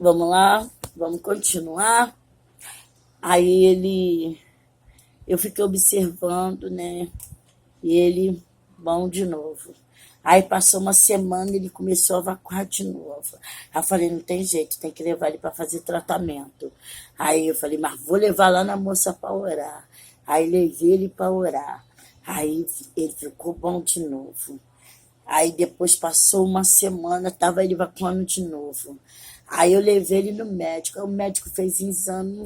Vamos lá, vamos continuar. Aí eu fiquei observando, né? E ele, bom de novo. Aí passou uma semana, ele começou a evacuar de novo. Aí eu falei, não tem jeito, tem que levar ele para fazer tratamento. Aí eu falei, mas vou levar lá na moça para orar. Aí levei ele para orar. Aí ele ficou bom de novo. Aí depois passou uma semana, estava ele evacuando de novo. Aí eu levei ele no médico. Aí o médico fez exame.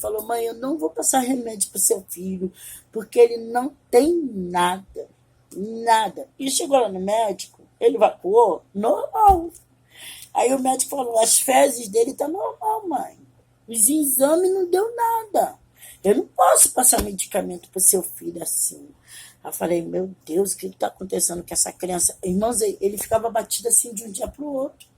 Falou, mãe, eu não vou passar remédio para seu filho, porque ele não tem nada. Nada. E chegou lá no médico, ele evacuou, normal. Aí o médico falou, as fezes dele tá normal, mãe. Os exames não deu nada. Eu não posso passar medicamento para seu filho assim. Aí eu falei, meu Deus, o que está acontecendo com essa criança? Irmãos, ele ficava batido assim de um dia para o outro.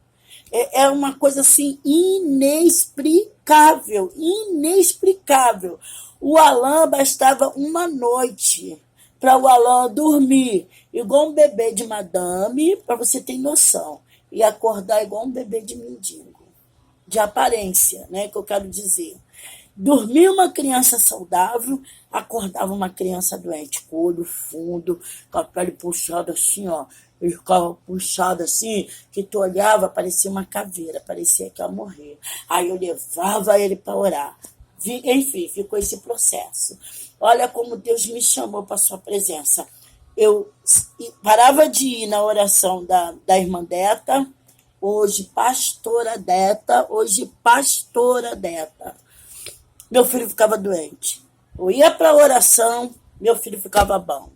É uma coisa assim inexplicável, inexplicável. O Alan bastava uma noite para o Alan dormir igual um bebê de madame, para você ter noção, e acordar igual um bebê de mendigo, de aparência, né, que eu quero dizer. Dormia uma criança saudável, acordava uma criança doente, com o olho fundo, com a pele puxada assim, ó. Ele ficava puxado assim, que tu olhava, parecia uma caveira, parecia que ia morrer. Aí eu levava ele para orar. Enfim, ficou esse processo. Olha como Deus me chamou para a sua presença. Eu parava de ir na oração da irmã Deta, hoje pastora Deta. Meu filho ficava doente. Eu ia para a oração, meu filho ficava bom.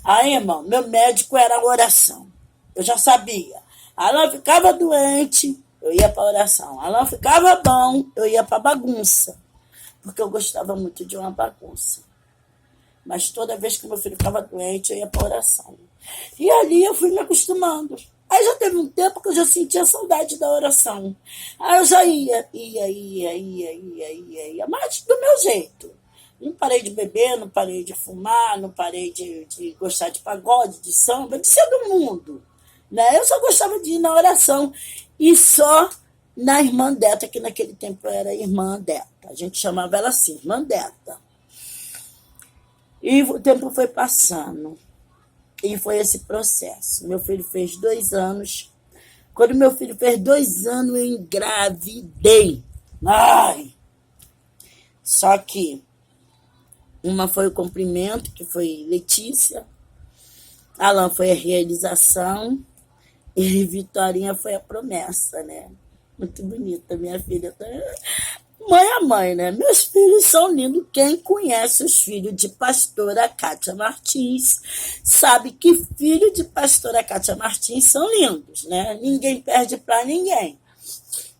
Aí, irmão, meu médico era a oração. Eu já sabia. Alan ficava doente, eu ia para a oração. Alan ficava bom, eu ia para a bagunça. Porque eu gostava muito de uma bagunça. Mas toda vez que meu filho ficava doente, eu ia para a oração. E ali eu fui me acostumando. Aí já teve um tempo que eu já sentia saudade da oração. Aí eu já ia. Mas do meu jeito. Não parei de beber, não parei de fumar, não parei de gostar de pagode, de samba, de ser do mundo. Né? Eu só gostava de ir na oração. E só na Irmã Deta, que naquele tempo era Irmã Deta. A gente chamava ela assim, Irmã Deta. E o tempo foi passando. E foi esse processo. Meu filho fez 2 anos. Quando meu filho fez 2 anos, eu engravidei. Ai! Só que uma foi o cumprimento, que foi Letícia. Alan foi a realização. E Vitorinha foi a promessa, né? Muito bonita, minha filha. Mãe a mãe, né? Meus filhos são lindos. Quem conhece os filhos de pastora Kátia Martins sabe que filhos de pastora Kátia Martins são lindos, né? Ninguém perde para ninguém.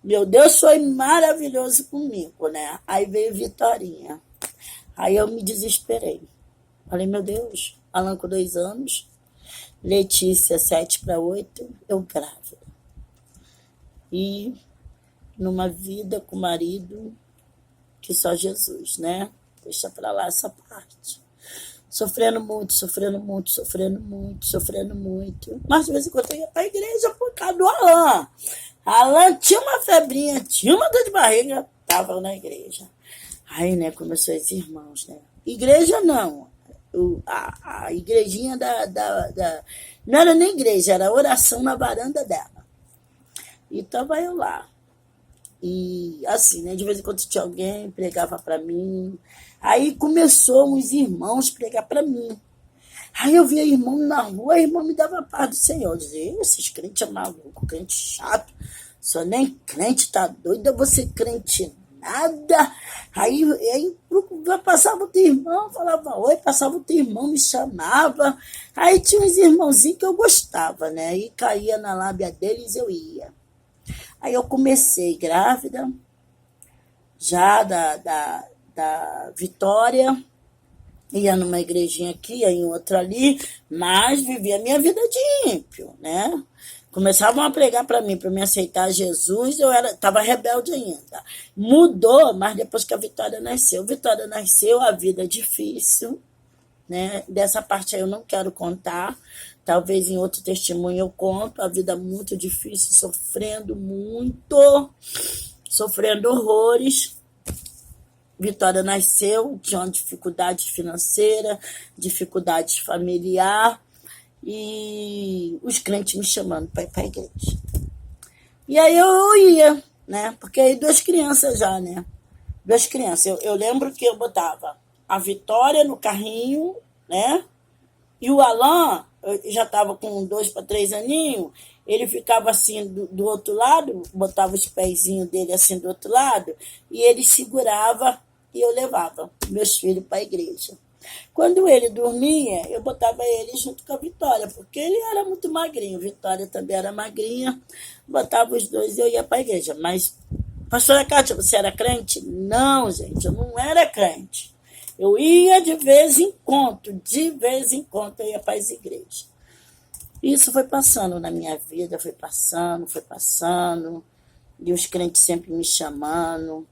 Meu Deus foi maravilhoso comigo, né? Aí veio Vitorinha. Aí eu me desesperei. Falei, meu Deus, Alan com 2 anos, Letícia 7 para 8, eu grávida. E numa vida com o marido que só Jesus, né? Deixa para lá essa parte. Sofrendo muito. Mas de vez em quando eu ia para a igreja por causa do Alan. Alan tinha uma febrinha, tinha uma dor de barriga, estava na igreja. Aí, né, começou os irmãos, né? Igreja não. A igrejinha da. Não era nem igreja, era oração na varanda dela. E estava eu lá. E assim, né? De vez em quando tinha alguém, pregava para mim. Aí começou uns irmãos pregar para mim. Aí eu via irmão na rua, a irmã me dava a paz do Senhor. Eu dizia, esses crentes é maluco, crente chato. Só nem crente, tá doida você crente nada. Aí passava outro irmão, falava oi, passava outro irmão, me chamava. Aí tinha uns irmãozinhos que eu gostava, né? E caía na lábia deles, eu ia. Aí eu comecei grávida, já da Vitória, ia numa igrejinha aqui, ia em outra ali, mas vivia a minha vida de ímpio, né? Começavam a pregar para mim aceitar Jesus, eu estava rebelde ainda. Mudou, mas depois que a Vitória nasceu. Vitória nasceu, a vida é difícil, né? Dessa parte aí eu não quero contar, Talvez em outro testemunho eu conto a vida muito difícil, sofrendo muito, sofrendo horrores. Vitória nasceu, tinha uma dificuldade financeira, dificuldades familiar, e os crentes me chamando para ir para a igreja. E aí eu ia, né? Porque aí duas crianças já, né? Duas crianças. Eu lembro que eu botava a Vitória no carrinho, né? E o Alan, eu já estava com 2 para 3 aninhos, ele ficava assim do outro lado, botava os pezinhos dele assim do outro lado, e ele segurava e eu levava meus filhos para a igreja. Quando ele dormia, eu botava ele junto com a Vitória, porque ele era muito magrinho, Vitória também era magrinha, botava os dois e eu ia para a igreja. Mas, pastora Kátia, você era crente? Não, gente, eu não era crente. Eu ia de vez em quando eu ia para as igrejas. Isso foi passando na minha vida, foi passando, e os crentes sempre me chamando,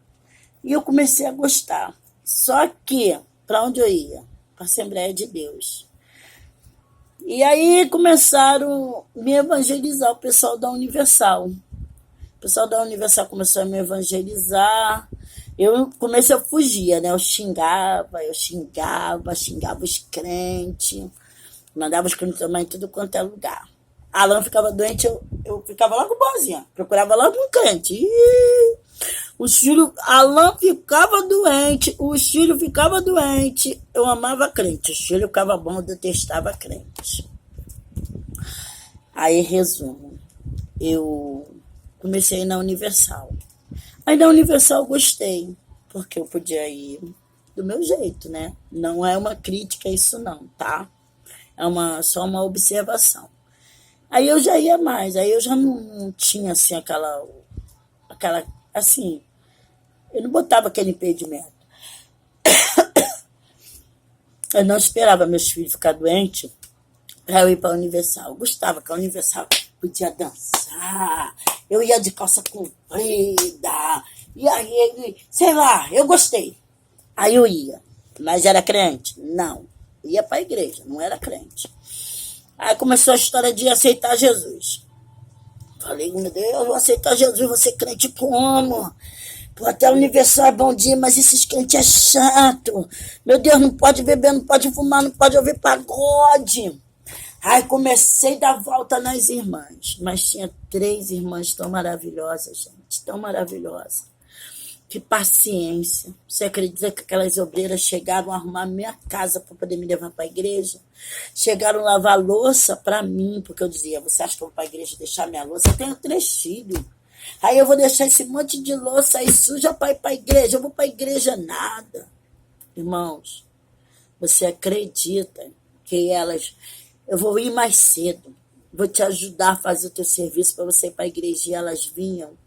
e eu comecei a gostar. Só que, para onde eu ia? Para a Assembleia de Deus. E aí começaram a me evangelizar o pessoal da Universal. O pessoal da Universal começou a me evangelizar. Eu comecei a fugir, né? Eu xingava os crentes, mandava os crentes tomar em tudo quanto é lugar. Alan ficava doente, eu ficava logo boazinha, procurava logo um crente. Alan ficava doente, os filhos ficavam doentes, eu amava crente, os filhos ficavam bons, eu detestava crente. Aí, resumo, eu comecei a ir na Universal. Aí na Universal eu gostei, porque eu podia ir do meu jeito, né? Não é uma crítica isso não, tá? É só uma observação. Aí eu já ia mais, aí eu já não tinha assim aquela assim, eu não botava aquele impedimento. Eu não esperava meus filhos ficar doentes para eu ir para a Universal. Eu gostava que a Universal podia dançar, eu ia de calça comprida, e aí, sei lá, eu gostei. Aí eu ia, mas era crente? Não, ia para a igreja, não era crente. Aí começou a história de aceitar Jesus. Falei, meu Deus, eu vou aceitar Jesus, vou ser crente como? Pô, até o Universal é bom dia, mas esses crentes é chato. Meu Deus, não pode beber, não pode fumar, não pode ouvir pagode. Aí comecei a dar volta nas irmãs, mas tinha 3 irmãs tão maravilhosas, gente, tão maravilhosas. Que paciência. Você acredita que aquelas obreiras chegaram a arrumar minha casa para poder me levar para a igreja? Chegaram a lavar louça para mim, porque eu dizia, você acha que eu vou para a igreja deixar minha louça? Eu tenho 3 filhos. Aí eu vou deixar esse monte de louça aí suja para ir para a igreja. Eu vou para a igreja nada. Irmãos, você acredita que elas... Eu vou ir mais cedo. Vou te ajudar a fazer o teu serviço para você ir para a igreja. E elas vinham.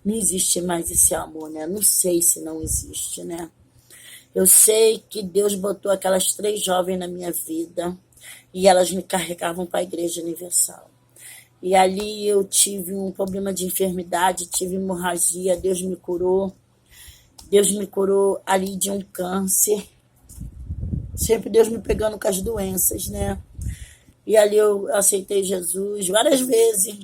Não existe mais esse amor, né? Não sei se não existe, né? Eu sei que Deus botou aquelas 3 jovens na minha vida e elas me carregavam para a Igreja Universal. E ali eu tive um problema de enfermidade, tive hemorragia, Deus me curou. Deus me curou ali de um câncer. Sempre Deus me pegando com as doenças, né? E ali eu aceitei Jesus várias vezes,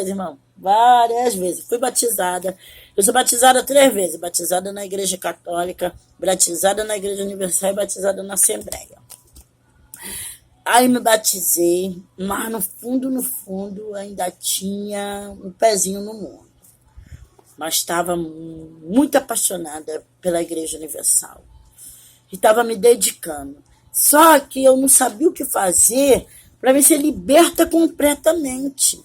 irmão. Várias vezes. Fui batizada. Eu sou batizada 3 vezes. Batizada na Igreja Católica, batizada na Igreja Universal e batizada na Assembleia. Aí me batizei, mas no fundo, ainda tinha um pezinho no mundo. Mas estava muito apaixonada pela Igreja Universal. E estava me dedicando. Só que eu não sabia o que fazer para me ser liberta completamente.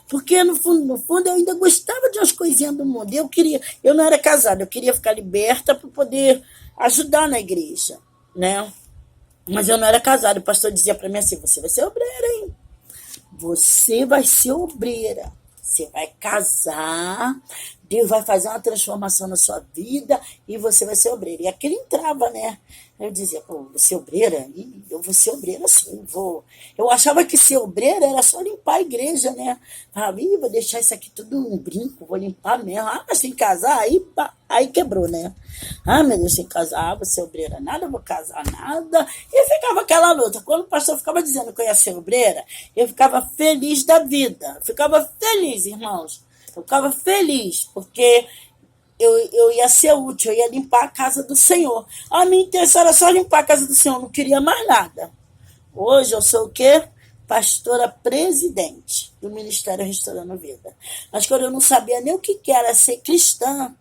Porque, no fundo, eu ainda gostava de umas coisinhas do mundo. Eu não era casada, eu queria ficar liberta para poder ajudar na igreja, né? Mas eu não era casada. O pastor dizia para mim assim, você vai ser obreira, hein? Você vai ser obreira. Você vai casar, Deus vai fazer uma transformação na sua vida e você vai ser obreira. E aquilo entrava, né? Eu dizia, pô, vou ser obreira? Eu vou ser obreira sim, vou. Eu achava que ser obreira era só limpar a igreja, né? Falava, vou deixar isso aqui tudo um brinco, vou limpar mesmo. Ah, mas sem casar, aí quebrou, né? Ah, meu Deus, sem casar, vou ser obreira, nada, vou casar, nada. E ficava aquela luta. Quando o pastor ficava dizendo que eu ia ser obreira, eu ficava feliz da vida. Ficava feliz, irmãos. Eu ficava feliz, porque eu ia ser útil, eu ia limpar a casa do Senhor. A minha intenção era só limpar a casa do Senhor, não queria mais nada. Hoje eu sou o quê? Pastora presidente do Ministério Restaurando Vida. Mas quando eu não sabia nem o que era ser cristã,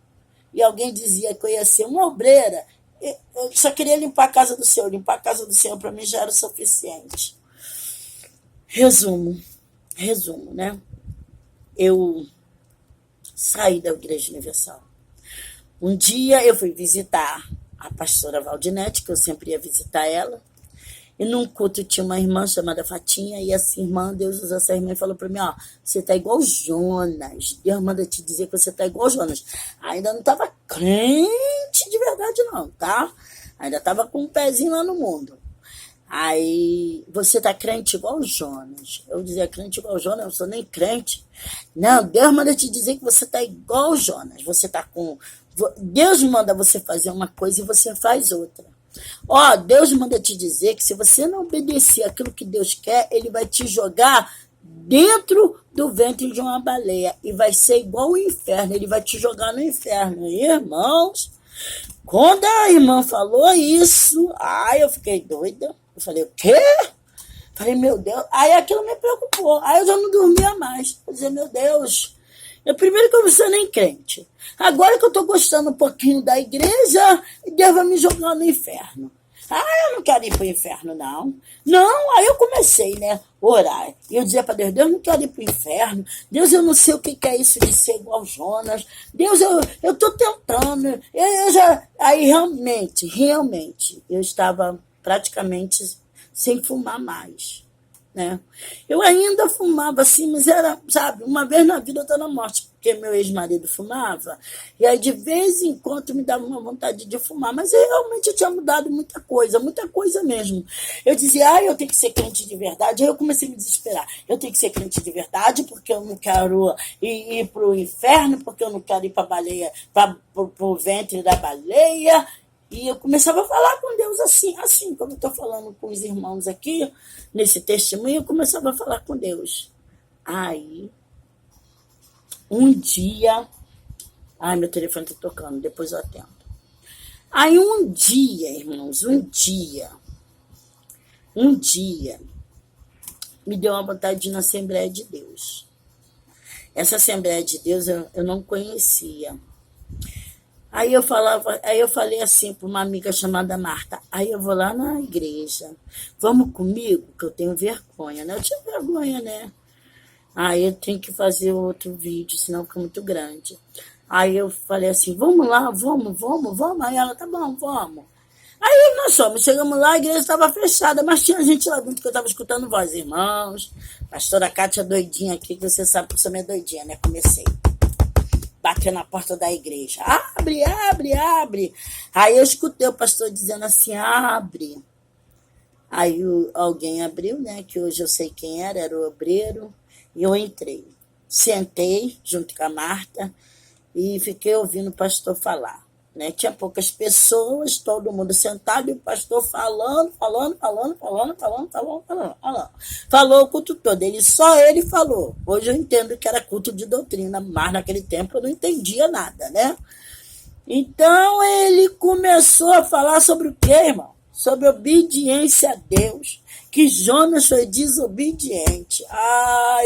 e alguém dizia que eu ia ser uma obreira, eu só queria limpar a casa do Senhor. Limpar a casa do Senhor para mim já era o suficiente. Resumo, né? Eu saí da Igreja Universal. Um dia eu fui visitar a pastora Valdinete, que eu sempre ia visitar ela, e num culto tinha uma irmã chamada Fatinha, e essa irmã, Deus usou essa irmã e falou para mim, ó, você tá igual Jonas, Deus manda te dizer que você tá igual Jonas. Ainda não tava crente de verdade não, tá? Ainda tava com um pezinho lá no mundo. Aí, você tá crente igual Jonas. Eu dizia, crente igual Jonas, eu não sou nem crente. Não, Deus manda te dizer que você tá igual Jonas. Você tá com... Deus manda você fazer uma coisa e você faz outra. Ó, Deus manda te dizer que se você não obedecer aquilo que Deus quer, ele vai te jogar dentro do ventre de uma baleia. E vai ser igual o inferno, ele vai te jogar no inferno. Irmãos, quando a irmã falou isso, eu fiquei doida. Eu falei, o quê? Falei, meu Deus. Aí aquilo me preocupou. Aí eu já não dormia mais. Eu dizia, meu Deus. Primeiro que eu não sou nem crente. Agora que eu estou gostando um pouquinho da igreja, Deus vai me jogar no inferno. Eu não quero ir para o inferno, não. Não, aí eu comecei, né, a orar. E eu dizia para Deus, Deus, não quero ir para o inferno. Deus, eu não sei o que é isso de ser igual Jonas. Deus, eu estou tentando. Aí realmente, eu estava praticamente sem fumar mais. Né? Eu ainda fumava assim, mas era, sabe, uma vez na vida eu estou na morte, porque meu ex-marido fumava, e aí de vez em quando me dava uma vontade de fumar, mas realmente eu tinha mudado muita coisa mesmo. Eu dizia, eu tenho que ser crente de verdade, aí eu comecei a me desesperar. Eu tenho que ser crente de verdade, porque eu não quero ir para o inferno, porque eu não quero ir para a baleia, para o ventre da baleia. E eu começava a falar com Deus assim como eu estou falando com os irmãos aqui, nesse testemunho, eu começava a falar com Deus. Aí, um dia... meu telefone está tocando, depois eu atendo. Aí, um dia, irmãos, me deu uma vontade de ir na Assembleia de Deus. Essa Assembleia de Deus eu não conhecia. Aí eu falei assim para uma amiga chamada Marta, aí eu vou lá na igreja, vamos comigo, que eu tenho vergonha, né? Eu tinha vergonha, né? Aí eu tenho que fazer outro vídeo, senão fica muito grande. Aí eu falei assim, vamos lá, vamos. Aí ela, tá bom, vamos. Aí nós chegamos lá, a igreja estava fechada, mas tinha gente lá dentro que eu estava escutando voz, irmãos. Pastora Cátia doidinha aqui, que você sabe que eu sou meio doidinha, né? Comecei. Bateu na porta da igreja. Abre. Aí eu escutei o pastor dizendo assim, abre. Aí alguém abriu, né? Que hoje eu sei quem era o obreiro. E eu entrei. Sentei junto com a Marta e fiquei ouvindo o pastor falar. Né? Tinha poucas pessoas, todo mundo sentado e o pastor falando. Falou o culto todo, só ele falou. Hoje eu entendo que era culto de doutrina, mas naquele tempo eu não entendia nada, né? Então ele começou a falar sobre o quê, irmão? Sobre obediência a Deus, que Jonas foi desobediente.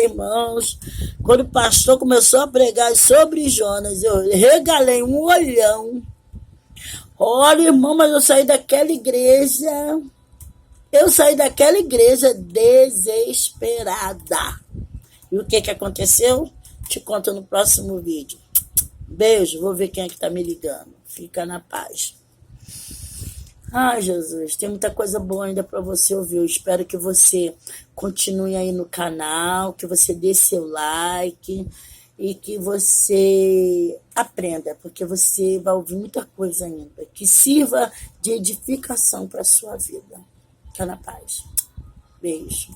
Irmãos, quando o pastor começou a pregar sobre Jonas, eu regalei um olhão. Olha, irmão, mas eu saí daquela igreja desesperada. E o que aconteceu? Te conto no próximo vídeo. Beijo, vou ver quem é que tá me ligando. Fica na paz. Jesus, tem muita coisa boa ainda para você ouvir. Eu espero que você continue aí no canal, que você dê seu like. e que você aprenda, porque você vai ouvir muita coisa ainda, que sirva de edificação para a sua vida. Fica na paz. Beijo.